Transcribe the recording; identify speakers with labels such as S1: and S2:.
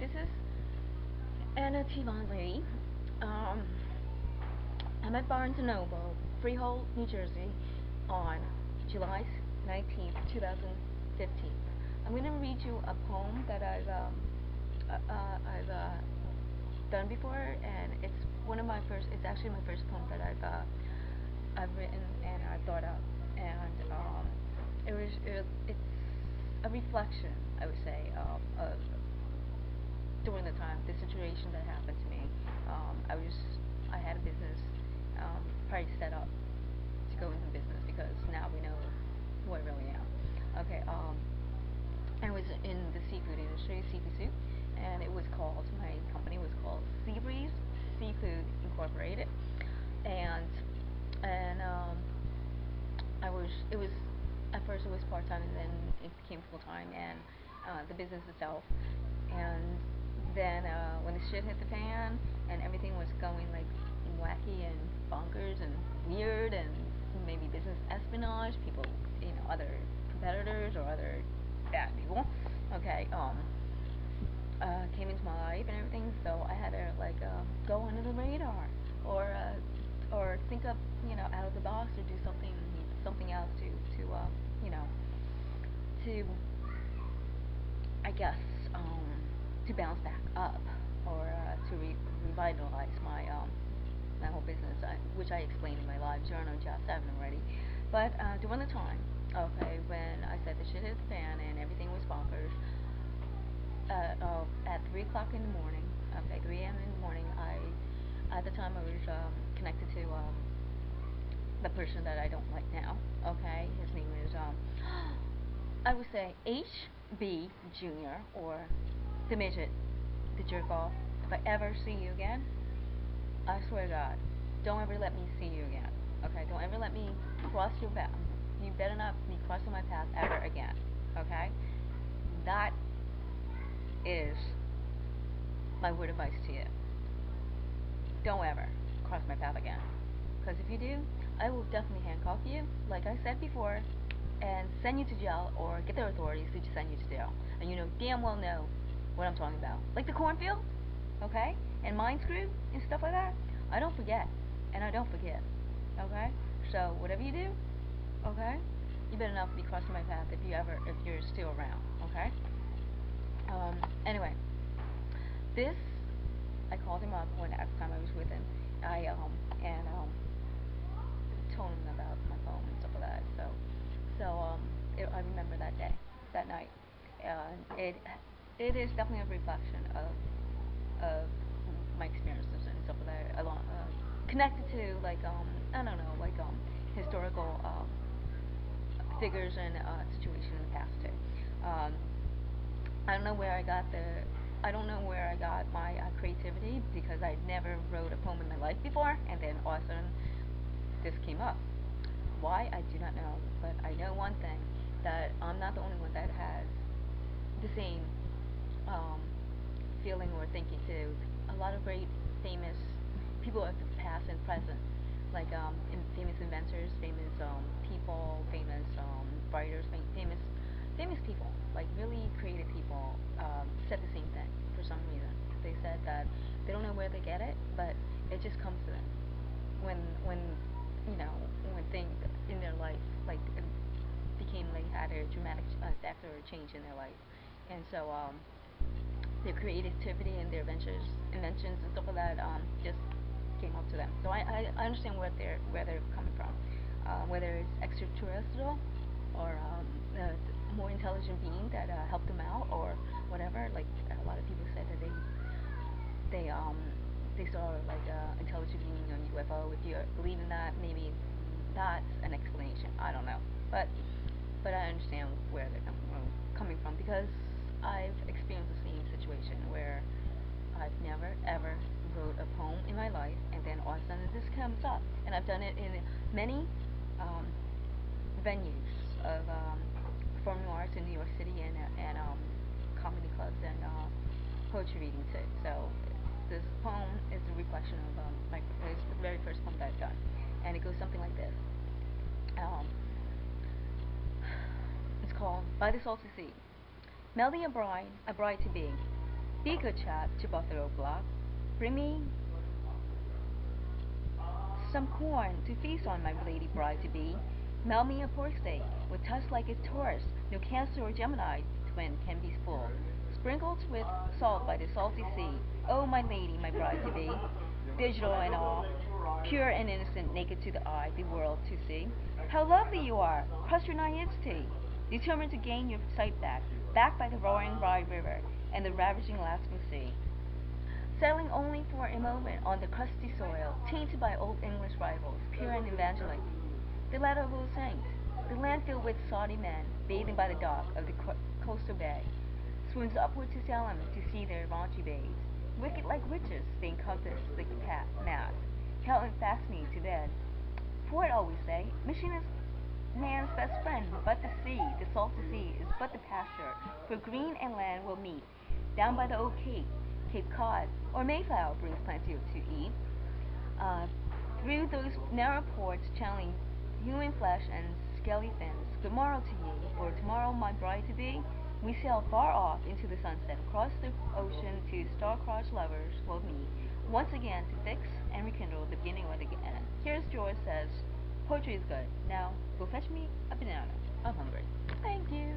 S1: This is annalilyashleyjane. Um, I'm at Barnes& Noble, Freehold, New Jersey, on July 19th, 2015. I'm going to read you a poem that I've done before, and it's one of my first. It's actually my first poem that I've written and I've thought up, and it's a reflection, I would say, of during the time, the situation that happened to me. I had a business probably set up to go into business because now we know who I really am. Okay, I was in the seafood industry, seafood, and my company was called Seabreeze Seafood Incorporated, and it was at first it was part time, and then it became full time, and the business itself, and then when the shit hit the fan and everything was going like wacky and bonkers and weird and maybe business espionage, people, other competitors or other bad people, okay, came into my life and everything, so I had to like go under the radar or think up, out of the box, or do something else to I guess to bounce back up, or to revitalize my whole business, which I explained in my live journal, jaz7 already. But during the time, okay, when I said the shit hit the fan and everything was bonkers, at 3 o'clock in the morning, okay, 3 a.m. in the morning, at the time I was connected to the person that I don't like now, okay, his name is, I would say HB Jr., or the midget, the jerk off. If I ever see you again, I swear to God, don't ever let me see you again. Okay, don't ever let me cross your path. You better not be crossing my path ever again. Okay, that is my word of advice to you. Don't ever cross my path again. Because if you do, I will definitely handcuff you, like I said before, and send you to jail, or get the authorities to send you to jail. And you damn well know what I'm talking about. Like the cornfield, okay? And mine screw and stuff like that. I don't forget, and I don't forget, okay? So whatever you do, okay, you better not be crossing my path if you're still around, okay? Anyway, this, I called him up when at the time I was with him. I told him about my phone and stuff like that. I remember that day, that night. It is definitely a reflection of my experiences and stuff like that, along connected to like I don't know, like historical figures and situation in the past too. I don't know where I got my creativity, because I never wrote a poem in my life before, and then all of a sudden this came up. Why, I do not know, but I know one thing, that I'm not the only one that has the same feeling or thinking too. A lot of great famous people of the past and present, like famous inventors, famous people, famous writers, famous people, like really creative people, said the same thing for some reason. They said that they don't know where they get it, but it just comes to them when things in their life like became, like, had a dramatic effect or a change in their life, and so their creativity and their inventions and stuff like that just came up to them. So I understand where they're coming from, whether it's extraterrestrial or a more intelligent being that helped them out, or whatever. Like a lot of people said that they saw like intelligent being on UFO. If you believe in that, maybe that's an explanation. I don't know, but I understand where they're coming from, because I've experienced the same situation where I've never ever wrote a poem in my life, and then all of a sudden this comes up, and I've done it in many venues of performing arts in New York City, and comedy clubs, and poetry reading too. So this poem is a reflection of it's the very first poem that I've done, and it goes something like this. It's called By the Salty Sea. Melody a bride to be. Be good chap, chip off the roadblock. Bring me some corn to feast on my lady bride-to-be. Melt me a pork steak, with tusks like a Taurus. No Cancer or Gemini twin can be full. Sprinkled with salt by the salty sea. Oh, my lady, my bride-to-be, digital and all, pure and innocent, naked to the eye, the world to see. How lovely you are! Crush your naivety, determined to gain your sight back, backed by the roaring Rye River and the ravaging Alaskan Sea. Settling only for a moment on the crusty soil, tainted by old English rivals, pure and evangelic. The land of All Saints, the land filled with Saudi men, bathing by the dock of the coastal bay, swoons upward to Salem to see their raunchy babes. Wicked like witches, they encompass the mass, held fast me to bed. For it always say, machine is man's best friend, but the sea, the salty sea, is but the pasture, for green and land will meet, down by the old Cape, Cape Cod, or Mayflower brings plenty to eat. Through those narrow ports channeling human flesh and scaly fins, good morrow to ye, for tomorrow my bride-to-be, we sail far off into the sunset, across the ocean to star-crossed lovers will meet, once again to fix and rekindle the beginning or the end. Here's George says, poetry is good. Now, go fetch me a banana. I'm hungry. Thank you.